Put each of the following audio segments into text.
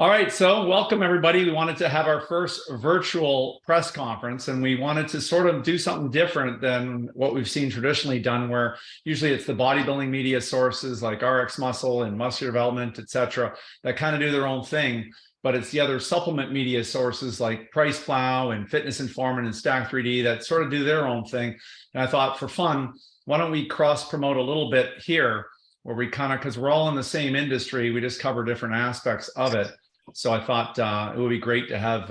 All right, so welcome everybody. We wanted to have our first virtual press conference, and we wanted to sort of do something different than what we've seen traditionally done, where usually it's the bodybuilding media sources like RX Muscle and Muscular Development, etc., that kind of do their own thing. But it's the other supplement media sources like Price Plow and Fitness Informant and Stack 3D that sort of do their own thing. And I thought, for fun, why don't we cross promote a little bit here, where we kind of, because we're all in the same industry, we just cover different aspects of it. So I thought it would be great to have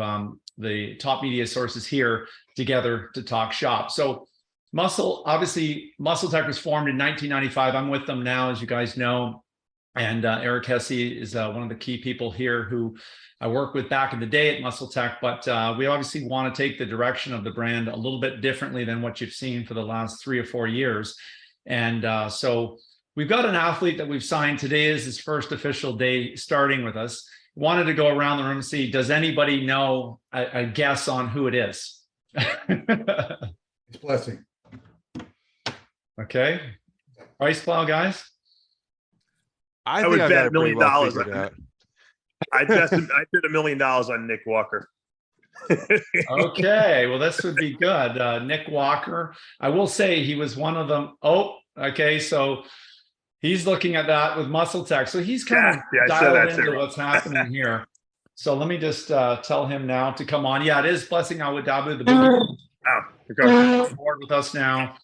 the top media sources here together to talk shop. So obviously MuscleTech was formed in 1995. I'm with them now, as you guys know. And Eric Hesse is one of the key people here who I worked with back in the day at MuscleTech. But we obviously want to take the direction of the brand a little bit differently than what you've seen for the last 3 or 4 years. And so we've got an athlete that we've signed. Today is his first official day starting with us. Wanted to go around the room and see, does anybody know a guess on who it is? It's Blessing. Okay. Price Plow, guys? I would bet $1 million. I bet $1 million on Nick Walker. Okay, well, this would be good. Nick Walker. I will say he was one of them. Oh, okay, so he's looking at that with MuscleTech. So he's kind of dialed into what's happening here. So let me just tell him now to come on. Yeah, it is Blessing Awodibu, the book board with us now.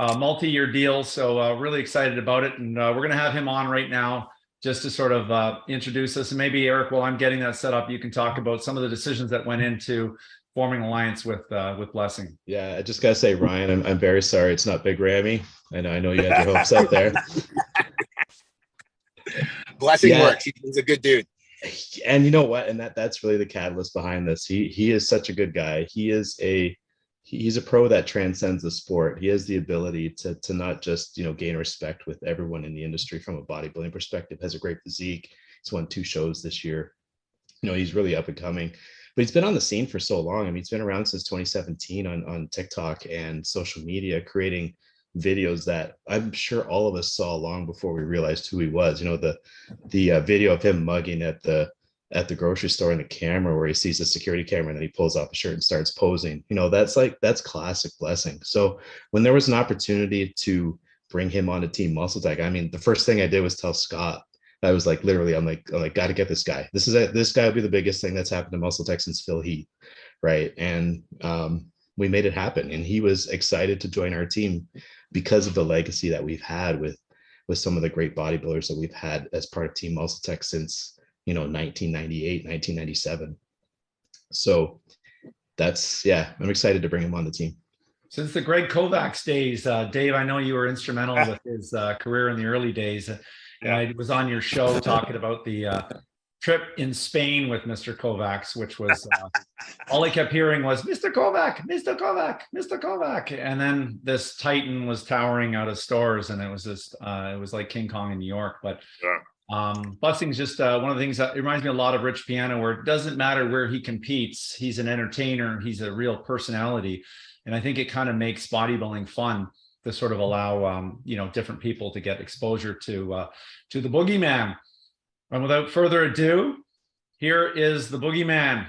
Multi-year deal. So really excited about it. And we're going to have him on right now just to sort of introduce us. And maybe, Eric, while I'm getting that set up, you can talk about some of the decisions that went into forming alliance with Blessing. Yeah, I just got to say, Ryan, I'm very sorry it's not Big Rammy. And I know you had your hopes up there. Blessing works. He's a good dude. And you know what? And that's really the catalyst behind this. He is such a good guy. He's a pro that transcends the sport. He has the ability to not just, gain respect with everyone in the industry from a bodybuilding perspective, has a great physique. He's won 2 shows this year. He's really up and coming. But he's been on the scene for so long. I mean, he's been around since 2017 on TikTok and social media, creating videos that I'm sure all of us saw long before we realized who he was. The video of him mugging at the grocery store in the camera, where he sees the security camera and then he pulls off a shirt and starts posing. That's classic Blessing. So when there was an opportunity to bring him on to Team MuscleTech, I mean, the first thing I did was tell Scott. I was like, literally, I'm like, got to get this guy. This guy will be the biggest thing that's happened to MuscleTech since Phil Heath, right? And we made it happen. And he was excited to join our team because of the legacy that we've had with some of the great bodybuilders that we've had as part of Team MuscleTech since 1998, 1997. So I'm excited to bring him on the team. Since the Greg Kovacs days, Dave, I know you were instrumental with his career in the early days. I was on your show talking about the trip in Spain with Mr. Kovacs, which was all I kept hearing was Mr. Kovac, Mr. Kovac, Mr. Kovac. And then this Titan was towering out of stores, and it was just it was like King Kong in New York. But Blessing's just one of the things that reminds me a lot of Rich Piana, where it doesn't matter where he competes. He's an entertainer. He's a real personality. And I think it kind of makes bodybuilding fun to sort of allow, different people to get exposure to the boogeyman. And without further ado, here is the boogeyman.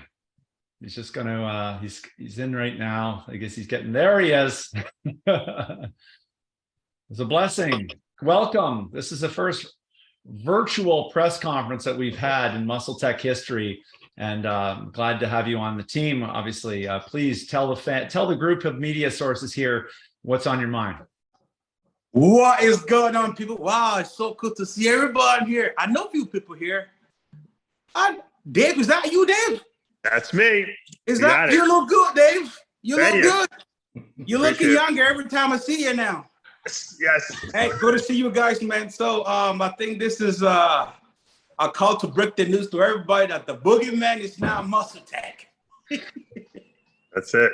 He's just going to, he's in right now. I guess he's getting, there he is. It's a Blessing. Welcome. This is the first virtual press conference that we've had in MuscleTech history. And glad to have you on the team. Obviously, please tell the group of media sources here what's on your mind. What is going on, people? Wow, it's so good to see everybody here. I know a few people here. Dave, is that you, Dave? That's me. You look good, Dave. You look good. You're looking younger every time I see you now. Yes. Hey, good to see you guys, man. So I think this is a call to break the news to everybody that the boogeyman is now MuscleTech. That's it.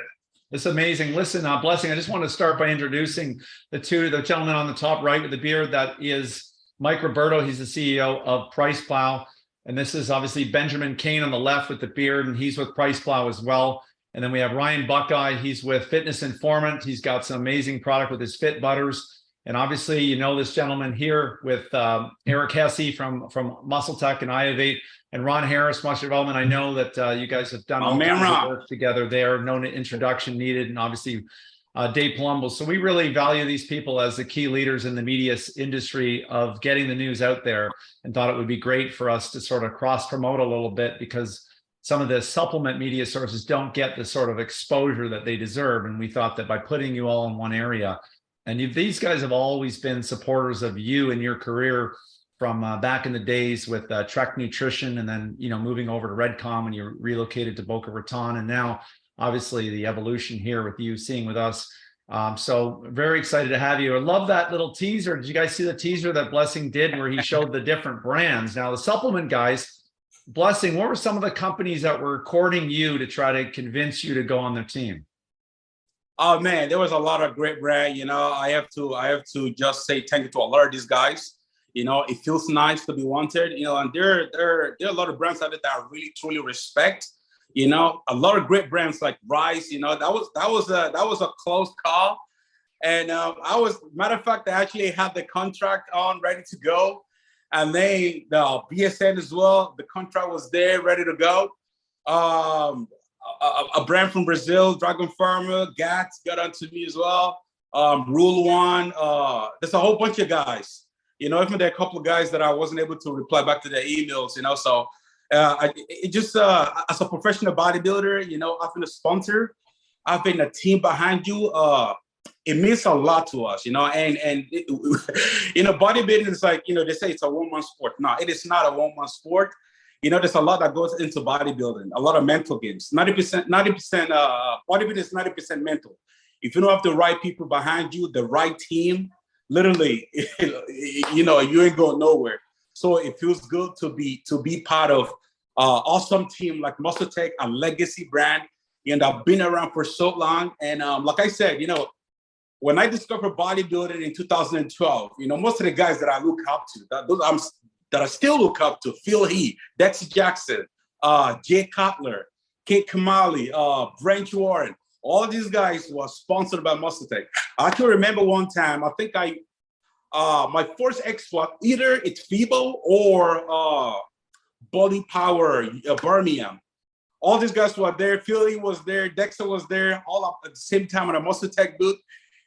It's amazing. Listen, Blessing, I just want to start by introducing the gentleman on the top right with the beard. That is Mike Roberto. He's the CEO of Price Plow. And this is obviously Benjamin Kane on the left with the beard, and he's with Price Plow as well. And then we have Ryan Buckeye. He's with Fitness Informant. He's got some amazing product with his Fit Butters. And obviously, you know this gentleman here with Eric Hesse from MuscleTech and Iovate, and Ron Harris, Muscle Development. I know that you guys have done all kinds of work together there. No introduction needed, and obviously Dave Palumbo. So we really value these people as the key leaders in the media industry of getting the news out there, and thought it would be great for us to sort of cross promote a little bit, because some of the supplement media sources don't get the sort of exposure that they deserve. And we thought that by putting you all in one area, and these guys have always been supporters of you and your career from back in the days with Trek Nutrition, and then, you know, moving over to Redcom when you relocated to Boca Raton, and now obviously the evolution here with you seeing with us. So very excited to have you. I love that little teaser. Did you guys see the teaser that Blessing did where he showed the different brands? Now the supplement guys, Blessing, what were some of the companies that were courting you to try to convince you to go on their team? Oh man, there was a lot of great brand. You know, I have to just say thank you to a lot of these guys. You know, it feels nice to be wanted. You know, and there are a lot of brands out there that I really truly respect. You know, a lot of great brands like Rice. You know, that was a close call. And matter of fact, I actually had the contract on ready to go, and the BSN as well. The contract was there ready to go. A brand from Brazil, Dragon Pharma, GATS got onto me as well. Rule One. There's a whole bunch of guys. You know, even there are a couple of guys that I wasn't able to reply back to their emails. You know, so as a professional bodybuilder, you know, having a sponsor, having a team behind you, it means a lot to us. You know, and you know, bodybuilding is like, you know, they say it's a one-man sport. No, it is not a one-man sport. You know, there's a lot that goes into bodybuilding, a lot of mental games. 90%, bodybuilding is 90% mental. If you don't have the right people behind you, the right team, literally, you know, you ain't going nowhere. So it feels good to be part of awesome team like MuscleTech, a legacy brand, and I've been around for so long. And like I said, you know, when I discovered bodybuilding in 2012, you know, most of the guys that I look up to, that I still look up to, Phil He, Dexter Jackson, Jay Cutler, Kate Kamali, Branch Warren, all these guys were sponsored by MuscleTech. I can remember one time, I think my first expo, either it's FIBO or Body Power, Birmingham. All these guys were there. Phil He was there, Dexter was there, all up at the same time at a MuscleTech booth.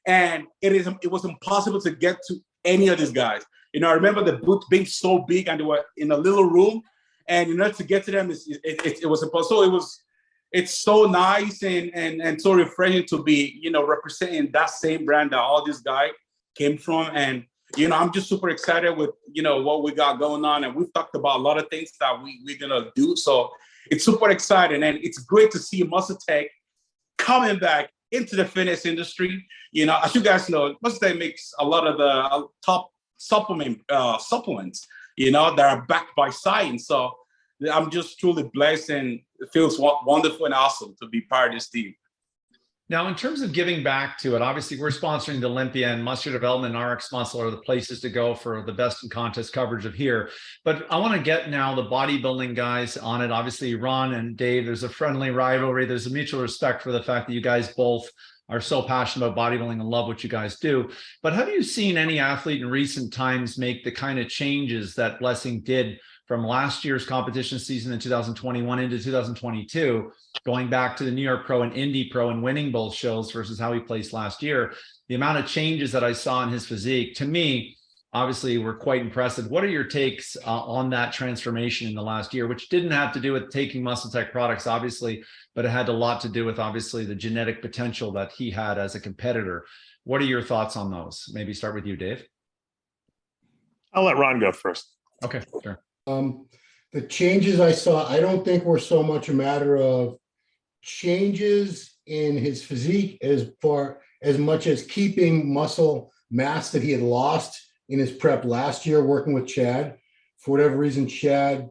And it was impossible to get to any of these guys. You know, I remember the booth being so big and they were in a little room, and you know, to get to them, it was supposed. So it's so nice and so refreshing to be, you know, representing that same brand that all these guys came from. And you know, I'm just super excited with, you know, what we got going on, and we've talked about a lot of things that we're gonna do. So it's super exciting, and it's great to see MuscleTech coming back into the fitness industry. You know, as you guys know, MuscleTech makes a lot of the top supplements, you know, that are backed by science. So I'm just truly blessed, and it feels wonderful and awesome to be part of this team. Now, in terms of giving back to it, obviously we're sponsoring the Olympia, and Muscle Development and RX Muscle are the places to go for the best in contest coverage of here. But I want to get now the bodybuilding guys on it. Obviously, Ron and Dave, there's a friendly rivalry. There's a mutual respect for the fact that you guys both are so passionate about bodybuilding and love what you guys do. But have you seen any athlete in recent times make the kind of changes that Blessing did from last year's competition season in 2021 into 2022, going back to the New York Pro and Indy Pro and winning both shows versus how he placed last year? The amount of changes that I saw in his physique, to me, obviously were quite impressive. What are your takes on that transformation in the last year, which didn't have to do with taking MuscleTech products, obviously, but it had a lot to do with, obviously, the genetic potential that he had as a competitor. What are your thoughts on those? Maybe start with you, Dave. I'll let Ron go first. Okay, sure. The changes I saw, I don't think were so much a matter of changes in his physique as much as keeping muscle mass that he had lost in his prep last year working with Chad. For whatever reason, Chad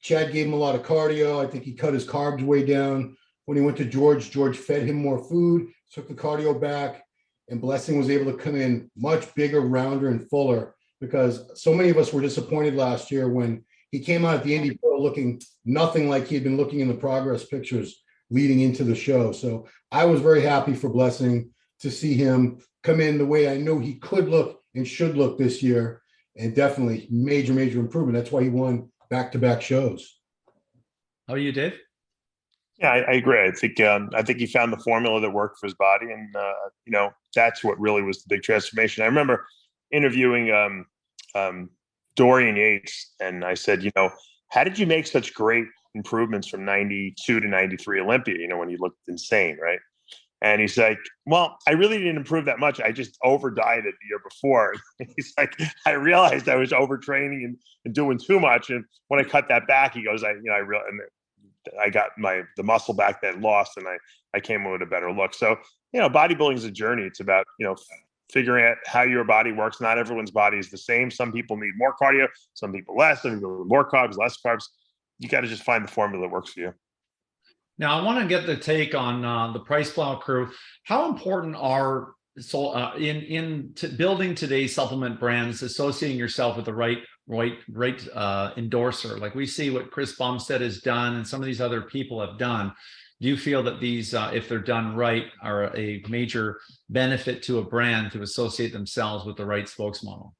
gave him a lot of cardio. I think he cut his carbs way down. When he went to George fed him more food, took the cardio back, and Blessing was able to come in much bigger, rounder, and fuller, because so many of us were disappointed last year when he came out at the Indy Pro looking nothing like he had been looking in the progress pictures leading into the show. So I was very happy for Blessing to see him come in the way I know he could look and should look this year. And definitely major improvement. That's why he won back-to-back shows. How are you, Dave? Yeah, I agree. I think he found the formula that worked for his body, and that's what really was the big transformation. I remember interviewing Dorian Yates, and I said, how did you make such great improvements from 92 to 93 Olympia? When you looked insane, right? And he's like, well, I really didn't improve that much. I just over dieted the year before. He's like, I realized I was overtraining and doing too much. And when I cut that back, he goes, I got the muscle back that I lost, and I came in with a better look. So, bodybuilding is a journey. It's about, figuring out how your body works. Not everyone's body is the same. Some people need more cardio, some people less, some people need more carbs, less carbs. You got to just find the formula that works for you. Now, I want to get the take on the Price Plow crew. How important are in building today's supplement brands, associating yourself with the right endorser? Like we see what Chris Bumstead has done and some of these other people have done. Do you feel that these, if they're done right, are a major benefit to a brand to associate themselves with the right spokesmodel?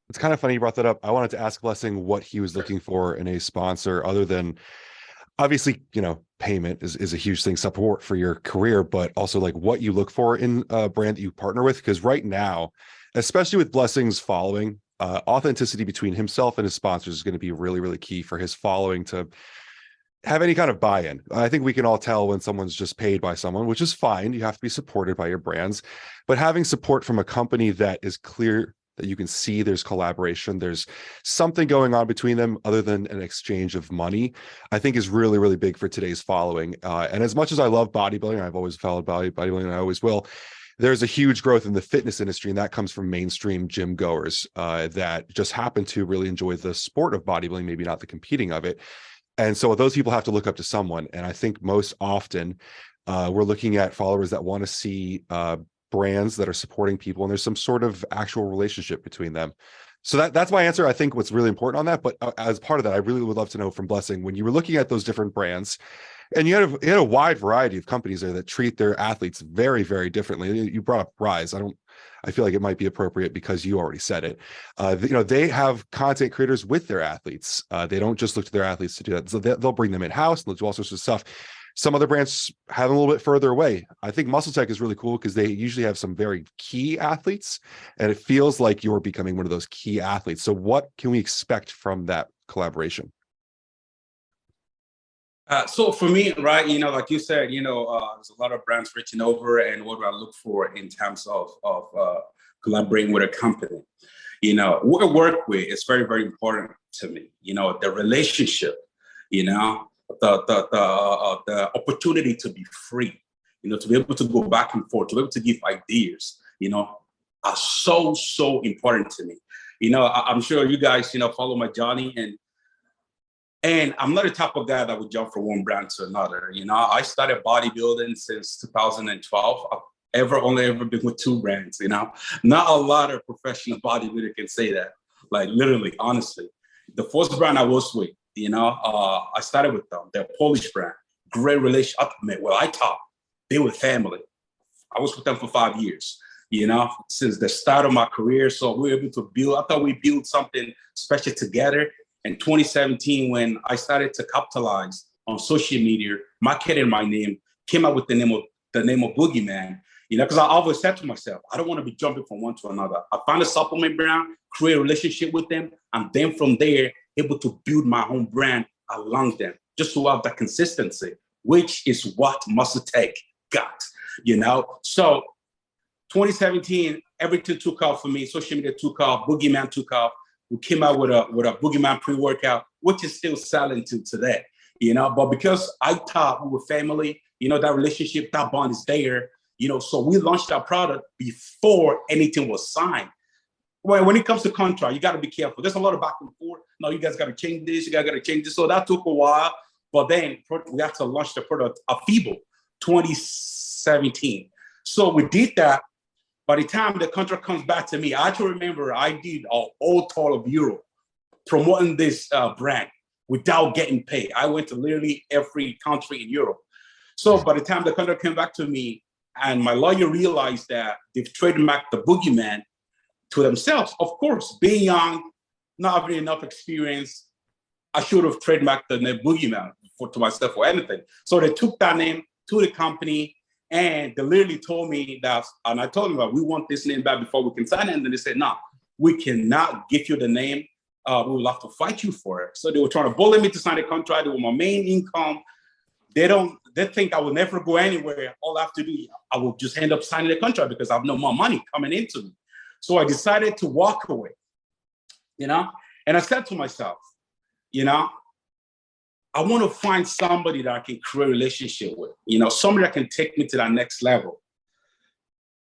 It's kind of funny you brought that up. I wanted to ask Blessing what he was looking for in a sponsor, other than obviously, payment is a huge thing, support for your career, but also like what you look for in a brand that you partner with. Because right now, especially with Blessing's following, authenticity between himself and his sponsors is going to be really, really key for his following to have any kind of buy-in. I think we can all tell when someone's just paid by someone, which is fine. You have to be supported by your brands, but having support from a company that is clear, that you can see there's collaboration, there's something going on between them other than an exchange of money, I think is really, really big for today's following. And as much as I love bodybuilding, I've always followed bodybuilding, and I always will, there's a huge growth in the fitness industry, and that comes from mainstream gym goers that just happen to really enjoy the sport of bodybuilding, maybe not the competing of it. And so those people have to look up to someone. And I think most often we're looking at followers that want to see brands that are supporting people, and there's some sort of actual relationship between them. So that's my answer. I think what's really important on that. But as part of that, I really would love to know from Blessing, when you were looking at those different brands, and you had a wide variety of companies there that treat their athletes very, very differently. You brought up Rise. I feel like it might be appropriate because you already said it. They have content creators with their athletes. They don't just look to their athletes to do that. So they'll bring them in-house and they'll do all sorts of stuff. Some other brands have them a little bit further away. I think MuscleTech is really cool because they usually have some very key athletes, and it feels like you're becoming one of those key athletes. So what can we expect from that collaboration? So for me, right, like you said, there's a lot of brands reaching over, and what do I look for in terms of collaborating with a company? What I work with is very, very important to me. The relationship, the opportunity to be free, to be able to go back and forth, to be able to give ideas, are so important to me. I'm sure you guys, follow my journey, and I'm not the type of guy that would jump from one brand to another. I started bodybuilding since 2012. I've only ever been with 2 brands. Not a lot of professional bodybuilders can say that. Like literally, honestly, the first brand I was with, I started with them. They're a Polish brand. Great relationship. I thought they were family. I was with them for 5 years. Since the start of my career. So we were able to build. I thought we built something special together. In 2017, when I started to capitalize on social media, marketing my name, came out with the name of Boogeyman, because I always said to myself, I don't want to be jumping from one to another. I found a supplement brand, create a relationship with them, and then from there, able to build my own brand along them, just to have that consistency, which is what MuscleTech got, So 2017, everything took off for me. Social media took off, Boogeyman took off. We came out with a Boogeyman pre-workout, which is still selling to today, but because I thought we were family, that relationship, that bond is there, so we launched our product before anything was signed. Well, when it comes to contract, you got to be careful. There's a lot of back and forth. No, you guys got to change this, you guys got to change this. So that took a while, but then we had to launch the product, Awodibu, 2017. So we did that. By the time the contract comes back to me, I actually remember I did a whole tour of Europe promoting this brand without getting paid. I went to literally every country in Europe. So by the time the contract came back to me, And my lawyer realized that they've trademarked the boogeyman to themselves. Of course, being young, not having enough experience, I should have trademarked the name boogeyman to myself or anything. So they took that name to the company, and they literally told me that, and I told them that we want this name back before we can sign it. And then they said, no, we cannot give you the name. We will have to fight you for it. So they were trying to bully me to sign a contract. They were my main income. They think I will never go anywhere. All I have to do, I will just end up signing a contract because I have no more money coming into me. So I decided to walk away, and I said to myself, I want to find somebody that I can create a relationship with, somebody that can take me to that next level.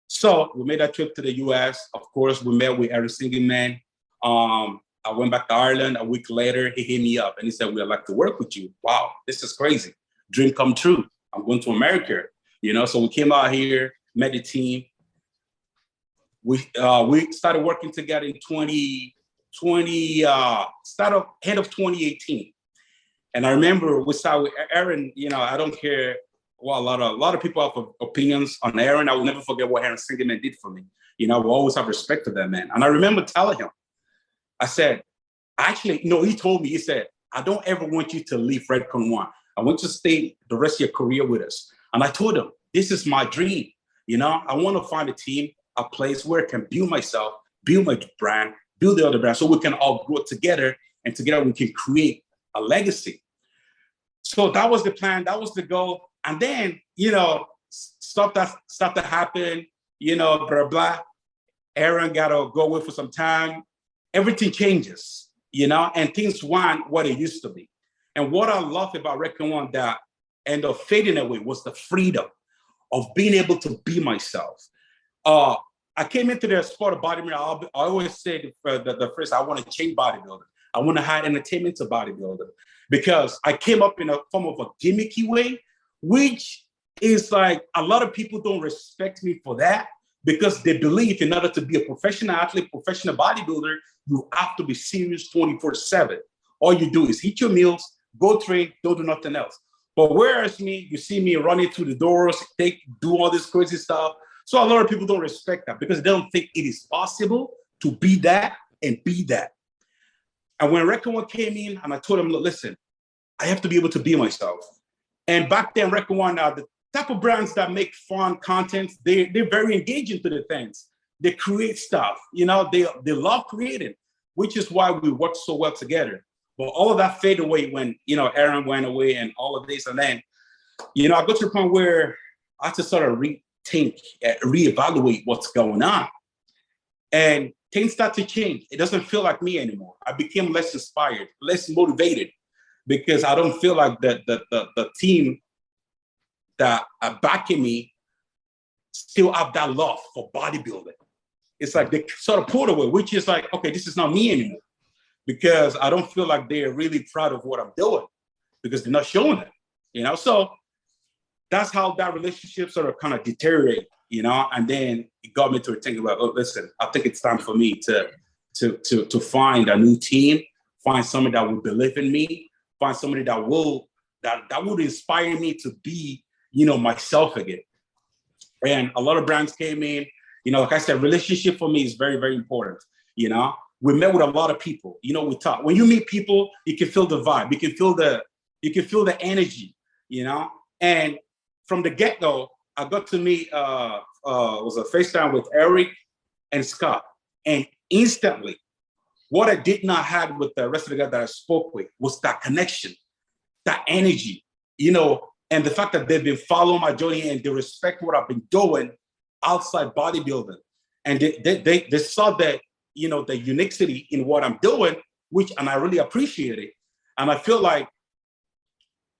So we made that trip to the US. Of course, we met with Aaron Singerman. I went back to Ireland. A week later, he hit me up and he said, we'd like to work with you. Wow, this is crazy. Dream come true. I'm going to America, So we came out here, met the team. We started working together in 2020, end of 2018. And I remember we started with Aaron, I don't care. Well, a lot of people have opinions on Aaron. I will never forget what Aaron Singerman did for me. We always have respect for that man. And I remember telling him, I said, he told me, he said, I don't ever want you to leave Redcon One. I want you to stay the rest of your career with us. And I told him, this is my dream. I want to find a team, a place where I can build myself, build my brand, build the other brand, so we can all grow together, and together we can create a legacy. So that was the plan. That was the goal. And then, stuff that started to happen, blah, blah. Aaron got to go away for some time. Everything changes, and things weren't what it used to be. And what I love about Redcon One that ended up fading away was the freedom of being able to be myself. I came into the sport of bodybuilding. I always say the first, I want to change bodybuilding. I want to add entertainment to bodybuilding because I came up in a form of a gimmicky way, which is like a lot of people don't respect me for that because they believe in order to be a professional athlete, professional bodybuilder, you have to be serious 24/7. All you do is eat your meals, go train, don't do nothing else. But whereas me, you see me running through the doors, do all this crazy stuff. So a lot of people don't respect that because they don't think it is possible to be that and be that. And when Redcon One came in and I told him, look, listen, I have to be able to be myself. And back then, Redcon One, the type of brands that make fun content, they're very engaging to the things. They create stuff, they love creating, which is why we work so well together. But all of that faded away when, Aaron went away and all of this. And then, I got to the point where I had to sort of rethink, reevaluate what's going on. And things start to change. It doesn't feel like me anymore. I became less inspired, less motivated, because I don't feel like the team that are backing me still have that love for bodybuilding. It's like they sort of pulled away, which is like, okay, this is not me anymore, because I don't feel like they're really proud of what I'm doing because they're not showing it, So that's how that relationship sort of kind of deteriorated, and then it got me to thinking about, oh, listen, I think it's time for me to find a new team, find somebody that will believe in me, find somebody that would inspire me to be, myself again. And a lot of brands came in, like I said, relationship for me is very, very important. We met with a lot of people, we talk. When you meet people, you can feel the vibe, you can feel the energy, and from the get-go, I got to meet, was a FaceTime with Eric and Scott. And instantly, what I did not have with the rest of the guys that I spoke with was that connection, that energy, and the fact that they've been following my journey and they respect what I've been doing outside bodybuilding. And they saw that, the uniquity in what I'm doing, and I really appreciate it. And I feel like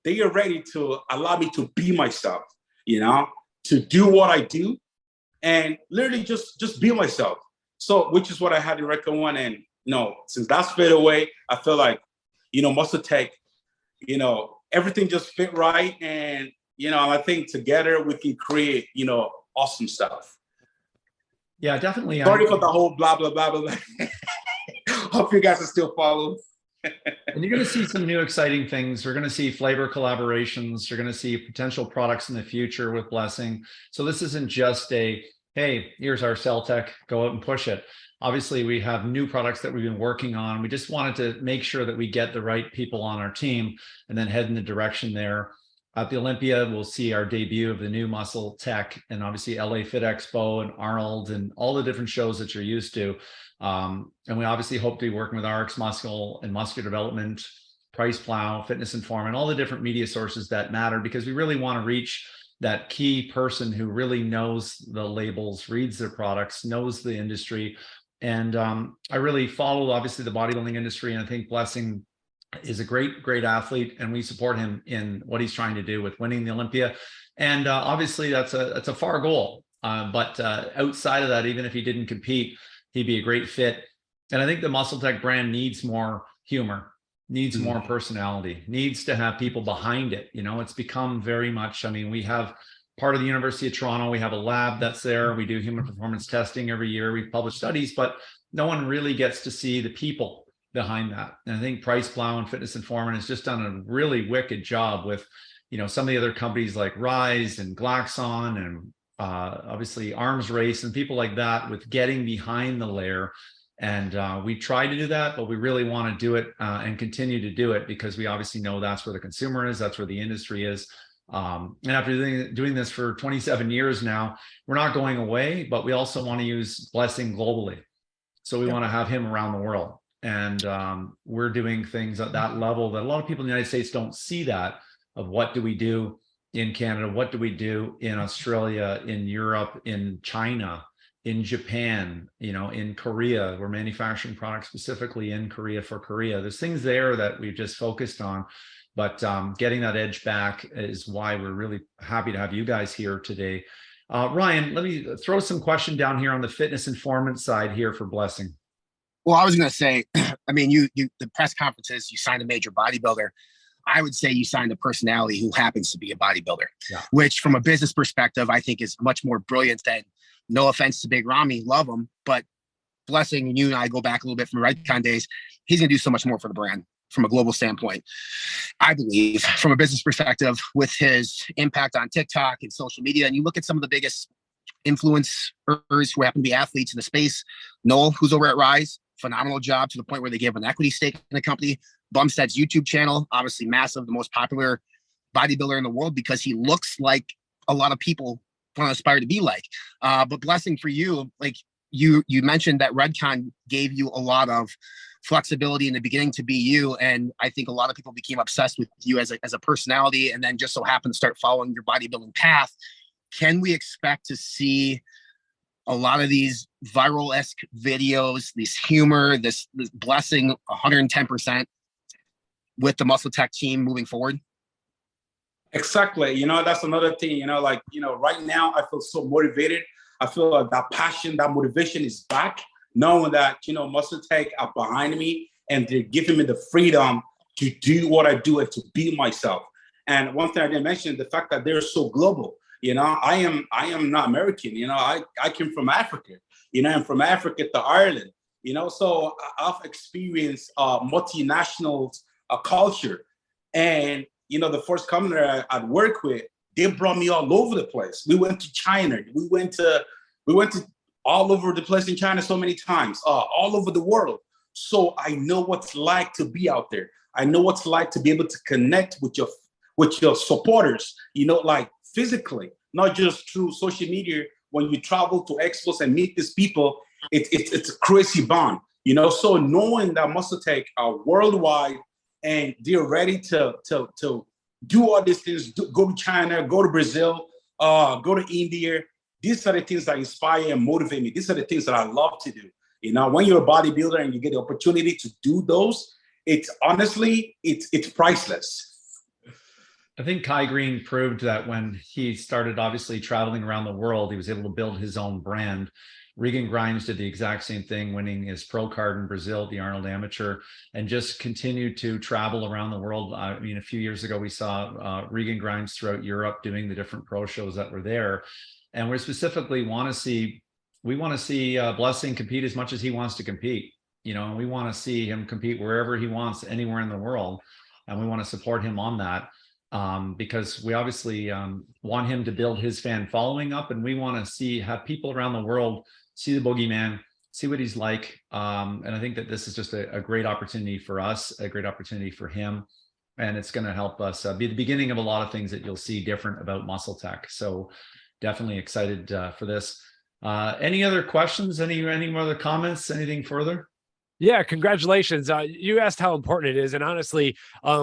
they are ready to allow me to be myself, to do what I do and literally just be myself. So, which is what I had in Redcon One. And, since that's faded away, I feel like, MuscleTech, everything just fit right. And, I think together we can create, awesome stuff. Yeah, definitely. Sorry for the whole blah, blah, blah, blah. Hope you guys are still following. And you're going to see some new exciting things. We're going to see flavor collaborations. You're going to see potential products in the future with Blessing. So this isn't just a, hey, here's our cell tech, go out and push it. Obviously, we have new products that we've been working on. We just wanted to make sure that we get the right people on our team and then head in the direction there. At the Olympia, we'll see our debut of the new MuscleTech, and obviously LA Fit Expo and Arnold and all the different shows that you're used to. And we obviously hope to be working with RX Muscle and Muscular Development, Price Plow, Fitness Inform, and all the different media sources that matter, because we really want to reach that key person who really knows the labels, reads their products, knows the industry. And I really follow, obviously, the bodybuilding industry, and I think Blessing is a great athlete, and we support him in what he's trying to do with winning the Olympia. And obviously, that's a far goal. But outside of that, even if he didn't compete, he'd be a great fit. And I think the MuscleTech brand needs more humor, needs more personality, needs to have people behind it. You know, it's become very much, I mean, we have part of the University of Toronto, we have a lab that's there. We do human performance testing every year. We publish studies, but no one really gets to see the people behind that. And I think Price Plow and Fitness Informer has just done a really wicked job with, you know, some of the other companies like Rise and Glaxon and obviously Arms Race and people like that, with getting behind the layer. And we try to do that, but we really want to do it and continue to do it, because we obviously know that's where the consumer is, that's where the industry is. And after doing this for 27 years now, we're not going away, but we also want to use Blessing globally. So we want to have him around the world. And we're doing things at that level that a lot of people in the United States don't see, that of what do we do in Canada, what do we do in Australia, in Europe, in China, in Japan, you know, in Korea. We're manufacturing products specifically in Korea for Korea. There's things there that we've just focused on, but getting that edge back is why we're really happy to have you guys here today. Ryan, let me throw some question down here on the fitness informant side here for Blessing. Well, I was going to say, I mean, the press conferences, you signed a major bodybuilder. I would say you signed a personality who happens to be a bodybuilder, which from a business perspective, I think is much more brilliant than, no offense to Big Ramy, love him, but Blessing, and you and I go back a little bit from the Redcon days, he's going to do so much more for the brand from a global standpoint. I believe from a business perspective, with his impact on TikTok and social media, and you look at some of the biggest influencers who happen to be athletes in the space, Noel, who's over at Rise, phenomenal job to the point where they gave an equity stake in the company. Bumstead's YouTube channel, obviously massive, the most popular bodybuilder in the world, because he looks like a lot of people want to aspire to be like. But Blessing, for you, like you mentioned that Redcon gave you a lot of flexibility in the beginning to be you. And I think a lot of people became obsessed with you as a personality, and then just so happened to start following your bodybuilding path. Can we expect to see a lot of these viral-esque videos, this humor, this Blessing 110% with the MuscleTech team moving forward? Exactly. You know, that's another thing, you know, like, you know, right now I feel so motivated. I feel like that passion, that motivation is back, knowing that, you know, MuscleTech are behind me and they're giving me the freedom to do what I do and to be myself. And one thing I didn't mention, the fact that they're so global. You know, I am not American. You know, I came from Africa, you know, and from Africa to Ireland, you know, so I've experienced multinational culture. And, you know, the first company I'd work with, they brought me all over the place. We went to China. We went to all over the place in China so many times, all over the world. So I know what's like to be out there. I know what's like to be able to connect with your supporters, you know, like physically, not just through social media. When you travel to expos and meet these people, it's a crazy bond, you know. So knowing that MuscleTech are worldwide and they're ready to do all these things, go to China, go to Brazil, go to India. These are the things that inspire and motivate me. These are the things that I love to do. You know, when you're a bodybuilder and you get the opportunity to do those, it's honestly, it's priceless. I think Kai Green proved that when he started obviously traveling around the world, he was able to build his own brand. Regan Grimes did the exact same thing, winning his pro card in Brazil, the Arnold Amateur, and just continued to travel around the world. I mean, a few years ago, we saw Regan Grimes throughout Europe doing the different pro shows that were there. And we specifically want to see Blessing compete as much as he wants to compete. you know, and we want to see him compete wherever he wants, anywhere in the world. And we want to support him on that, because we obviously want him to build his fan following up, and we want to have people around the world see the boogeyman, see what he's like. And I think that this is just a great opportunity for us, a great opportunity for him. And it's going to help us be the beginning of a lot of things that you'll see different about MuscleTech. So definitely excited for this. Any other questions? Any other comments? Anything further? Yeah, congratulations. You asked how important it is. And honestly,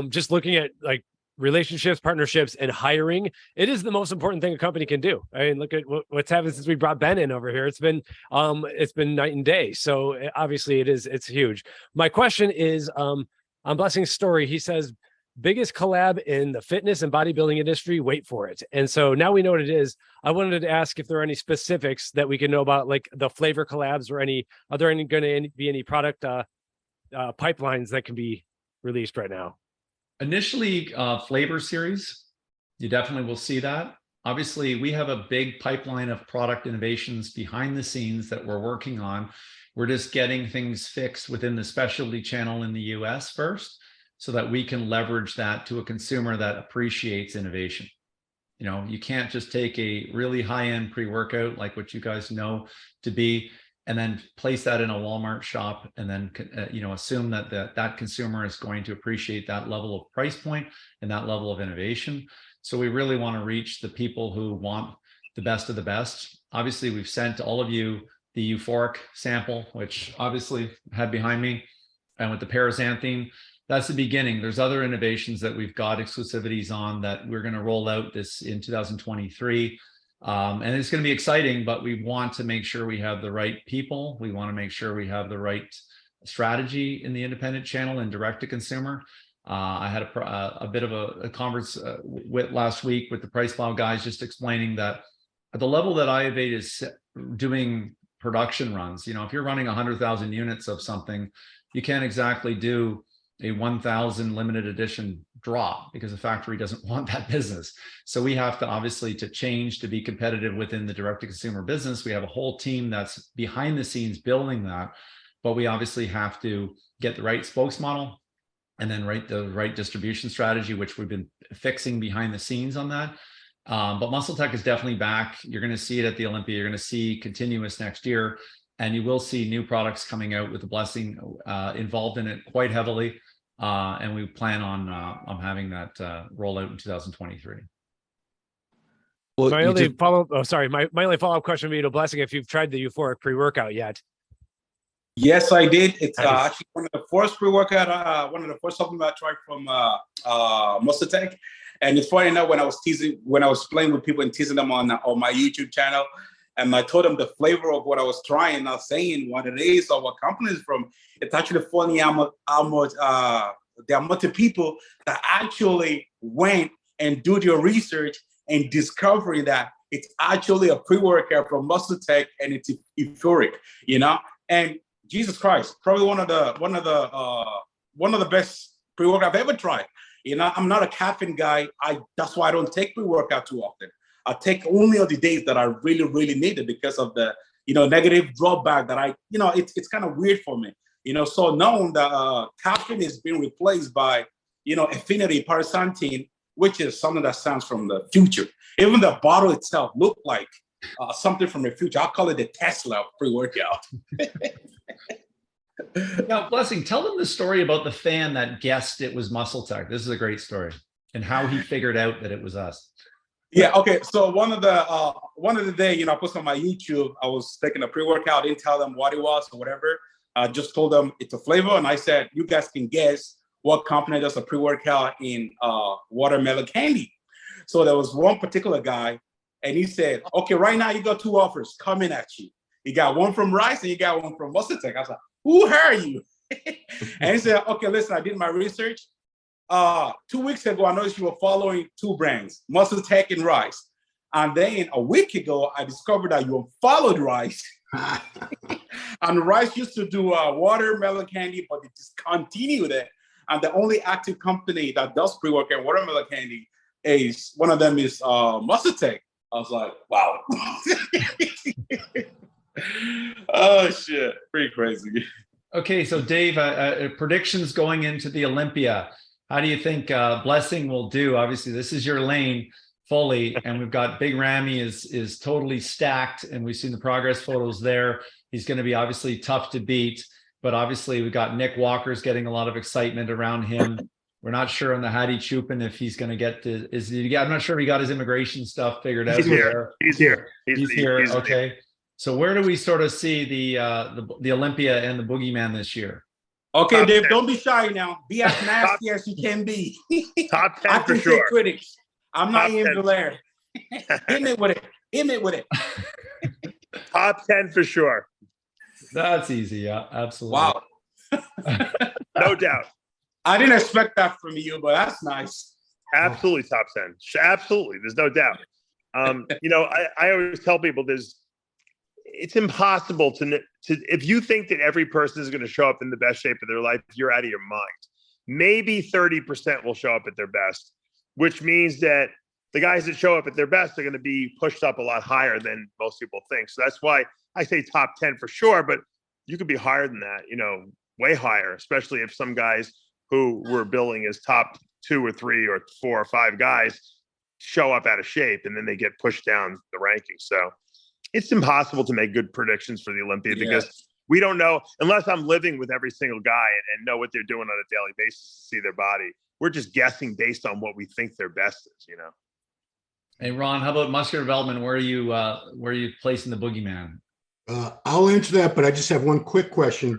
just looking at like relationships, partnerships, and hiring, it is the most important thing a company can do. I mean, look at what's happened since we brought Ben in over here. It's been night and day. So obviously it's huge. My question is on Blessing's story, he says, biggest collab in the fitness and bodybuilding industry, wait for it. And so now we know what it is. I wanted to ask if there are any specifics that we can know about, like the flavor collabs, or are there going to be any product pipelines that can be released right now? Initially, flavor series, you definitely will see that. Obviously, we have a big pipeline of product innovations behind the scenes that we're working on. We're just getting things fixed within the specialty channel in the US first, so that we can leverage that to a consumer that appreciates innovation. You know, you can't just take a really high-end pre-workout like what you guys know to be, and then place that in a Walmart shop, and then you know, assume that that consumer is going to appreciate that level of price point and that level of innovation. So we really want to reach the people who want the best of the best. Obviously, we've sent all of you the euphoric sample, which obviously had behind me, and with the paraxanthine. That's the beginning. There's other innovations that we've got exclusivities on that we're going to roll out this in 2023. And it's going to be exciting, but we want to make sure we have the right people. We want to make sure we have the right strategy in the independent channel and direct to consumer. I had a bit of a conference last week with the Price Plow guys, just explaining that at the level that Iovate is doing production runs, you know, if you're running 100,000 units of something, you can't exactly do a 1,000 limited edition drop, because the factory doesn't want that business. So we have to obviously to change to be competitive within the direct to consumer business. We have a whole team that's behind the scenes building that, but we obviously have to get the right spokesmodel and then the right distribution strategy, which we've been fixing behind the scenes on that. But MuscleTech is definitely back. You're going to see it at the Olympia. You're going to see continuous next year. And you will see new products coming out with the Blessing involved in it quite heavily. And we plan on having that roll out in 2023. Well, My only follow-up question would be to Blessing, if you've tried the euphoric pre-workout yet. Yes, I did. It's actually one of the first pre-workout, one of the first supplements I tried from MuscleTech. And it's funny enough, when I was playing with people and teasing them on my YouTube channel, and I told them the flavor of what I was trying, not saying what it is or what company it's from. It's actually funny how much there are multiple people that actually went and do their research and discovering that it's actually a pre-workout from MuscleTech and it's euphoric, you know. And Jesus Christ, probably one of the best pre-workout I've ever tried. You know, I'm not a caffeine guy. That's why I don't take pre-workout too often. I take only on the days that I really, really need it because of the, you know, negative drawback that it's kind of weird for me, you know. So knowing that caffeine is being replaced by, you know, affinity paraxanthine, which is something that sounds from the future. Even the bottle itself looked like something from the future. I'll call it the Tesla pre-workout. Now, Blessing, tell them the story about the fan that guessed it was MuscleTech. This is a great story, and how he figured out that it was us. Yeah. Okay. So one of the day, you know, I posted on my YouTube. I was taking a pre-workout. Didn't tell them what it was or whatever. I just told them it's a flavor, and I said, you guys can guess what company does a pre-workout in watermelon candy. So there was one particular guy, and he said, okay, right now you got two offers coming at you. You got one from Rice and you got one from MuscleTech. I was like, who are you? And he said, okay, listen, I did my research. 2 weeks ago, I noticed you were following two brands, MuscleTech and Rice. And then a week ago, I discovered that you followed Rice. And Rice used to do watermelon candy, but they discontinued it. And the only active company that does pre-workout watermelon candy is, one of them is MuscleTech. I was like, wow. Oh, shit. Pretty crazy. Okay, so Dave, predictions going into the Olympia. How do you think Blessing will do? Obviously, this is your lane fully, and we've got Big Ramy is totally stacked, and we've seen the progress photos there. He's going to be obviously tough to beat, but obviously we've got Nick Walker's getting a lot of excitement around him. We're not sure on the Hadi Chupin if he's going to get to. I'm not sure if he got his immigration stuff figured out. He's here. He's here. He's here. Okay. So where do we sort of see the Olympia and the Boogeyman this year? Okay, Top Dave, 10. don't be shy now. Be as nasty as you can be. Top 10 I for can say sure. critics. I'm not Top Ian 10. Valaire. Hit me with it. Hit me with it. Top 10 for sure. That's easy. Yeah, absolutely. Wow. No doubt. I didn't expect that from you, but that's nice. Absolutely top 10. Absolutely. There's no doubt. You know, I always tell people it's impossible to if you think that every person is going to show up in the best shape of their life, you're out of your mind. Maybe 30% will show up at their best, which means that the guys that show up at their best are going to be pushed up a lot higher than most people think. So that's why I say top 10 for sure, but you could be higher than that, you know, way higher, especially if some guys who we're billing as top 2 or 3 or 4 or 5 guys show up out of shape and then they get pushed down the rankings. So it's impossible to make good predictions for the Olympia because we don't know unless I'm living with every single guy and know what they're doing on a daily basis to see their body. We're just guessing based on what we think their best is, you know. Hey Ron, how about muscular development? Where are you placing the Boogeyman? I'll answer that, but I just have one quick question.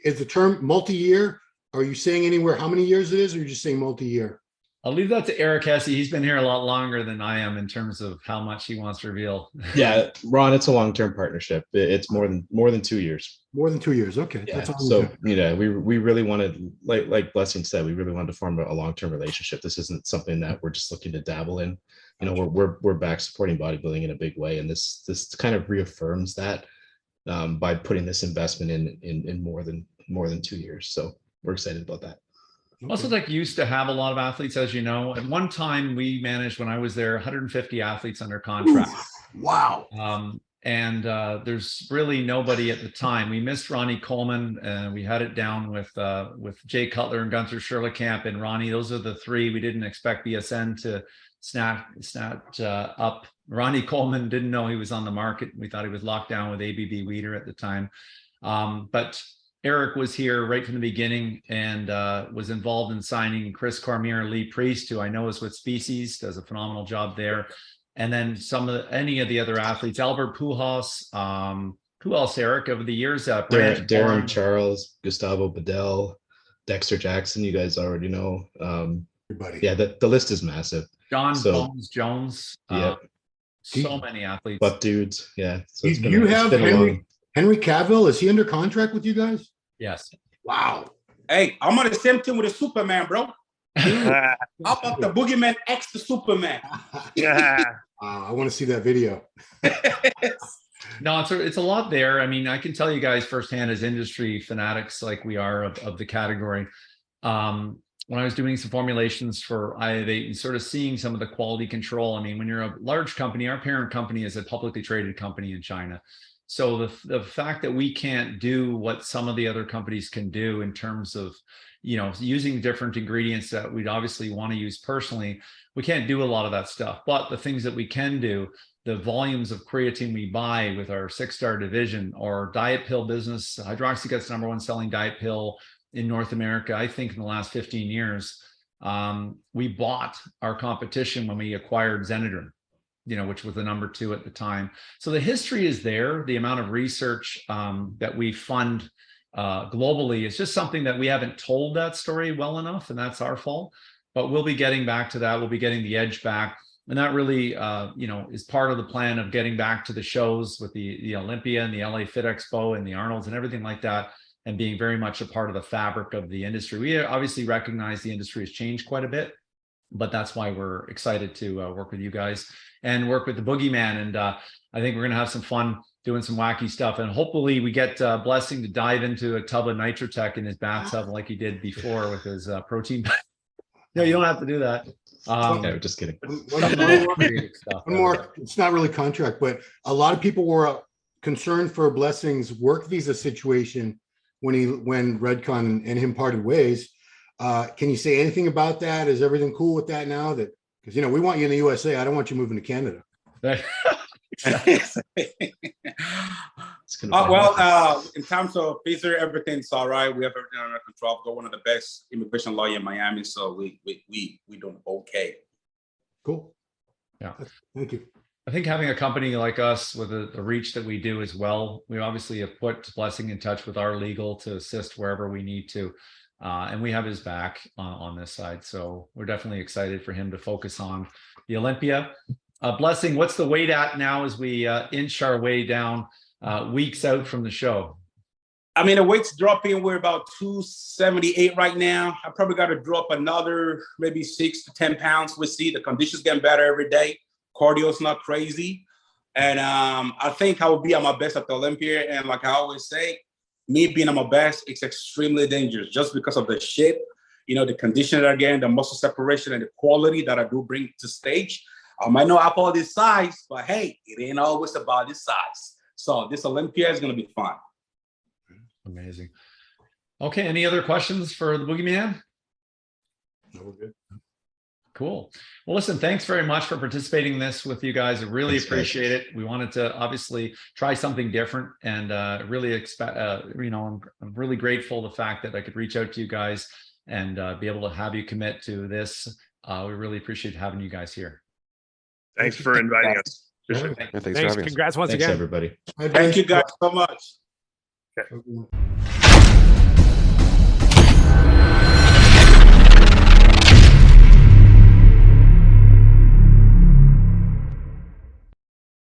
Is the term multi-year? Are you saying anywhere how many years it is, or are you just saying multi-year? I'll leave that to Eric Hesse. He's been here a lot longer than I am in terms of how much he wants to reveal. Yeah, Ron, it's a long-term partnership. It's more than 2 years. More than 2 years. Okay. Yeah. That's all. So, you know, we really wanted, like Blessing said, we really wanted to form a long-term relationship. This isn't something that we're just looking to dabble in. You know, we're back supporting bodybuilding in a big way, and this kind of reaffirms that by putting this investment in more than 2 years. So we're excited about that. MuscleTech used to have a lot of athletes, as you know. At one time, we managed, when I was there, 150 athletes under contract. Ooh, wow. And there's really nobody at the time. We missed Ronnie Coleman, and we had it down with Jay Cutler and Gunther Scherlekamp and Ronnie. Those are the 3. We didn't expect BSN to snatch up. Ronnie Coleman didn't know he was on the market. We thought he was locked down with ABB Weeder at the time. But Eric was here right from the beginning and was involved in signing Chris Cormier and Lee Priest, who I know is with Species, does a phenomenal job there. And then any of the other athletes, Albert Pujols, who else, Eric, over the years? Darren Charles, Gustavo Bedell, Dexter Jackson, you guys already know. Everybody. Yeah, the list is massive. John Bones Jones. Yeah. So many athletes. Butt dudes. Yeah. So Do you have Henry Cavill? Is he under contract with you guys? Yes. Wow. Hey, I'm on the same team with the Superman, bro. How about the Boogeyman X the Superman? Yeah. I want to see that video. No, it's a lot there. I mean, I can tell you guys firsthand as industry fanatics like we are of the category. When I was doing some formulations for IF8 and sort of seeing some of the quality control, I mean, when you're a large company, our parent company is a publicly traded company in China. So the fact that we can't do what some of the other companies can do in terms of, you know, using different ingredients that we'd obviously want to use personally, we can't do a lot of that stuff. But the things that we can do, the volumes of creatine we buy with our 6-star division or diet pill business, Hydroxycut's #1 selling diet pill in North America, I think in the last 15 years, we bought our competition when we acquired Zenadrin, you know, which was the #2 at the time. So the history is there. The amount of research that we fund globally is just something that we haven't told that story well enough, and that's our fault. But we'll be getting back to that. We'll be getting the edge back. And that really, you know, is part of the plan of getting back to the shows with the Olympia and the LA Fit Expo and the Arnolds and everything like that, and being very much a part of the fabric of the industry. We obviously recognize the industry has changed quite a bit, but that's why we're excited to work with you guys and work with the Boogeyman. And I think we're going to have some fun doing some wacky stuff. And hopefully we get Blessing to dive into a tub of NitroTech in his bathtub like he did before with his protein. No, you don't have to do that. No, just kidding. One more, it's not really contract, but a lot of people were concerned for Blessing's work visa situation when Redcon and him parted ways. Can you say anything about that? Is everything cool with that now? That because we want you in the USA. I don't want you moving to Canada. In terms of visa, everything's all right. We have everything under control. We're one of the best immigration lawyer in Miami, so we doing okay. Cool. Yeah. Thank you. I think having a company like us with the reach that we do as well, we obviously have put Blessing in touch with our legal to assist wherever we need to. And we have his back on this side. So we're definitely excited for him to focus on the Olympia. Blessing, what's the weight at now as we inch our way down weeks out from the show? I mean, the weight's dropping. We're about 278 right now. I probably got to drop another maybe 6 to 10 pounds. We see the conditions getting better every day. Cardio's not crazy. And I think I will be at my best at the Olympia. And like I always say, me being at my best, it's extremely dangerous just because of the shape, the condition that I get, the muscle separation and the quality that I do bring to stage. I might not have all this size, but hey, it ain't always about this size. So this Olympia is going to be fun. Amazing. Okay. Any other questions for the Boogeyman? No, we're good. Cool. Well, listen, thanks very much for participating in this with you guys. I really appreciate it. We wanted to obviously try something different and really expect, I'm really grateful the fact that I could reach out to you guys and be able to have you commit to this. We really appreciate having you guys here. Thanks for inviting us. Yeah, thanks for having us. Congrats once again, everybody. Thank you guys so much. Okay.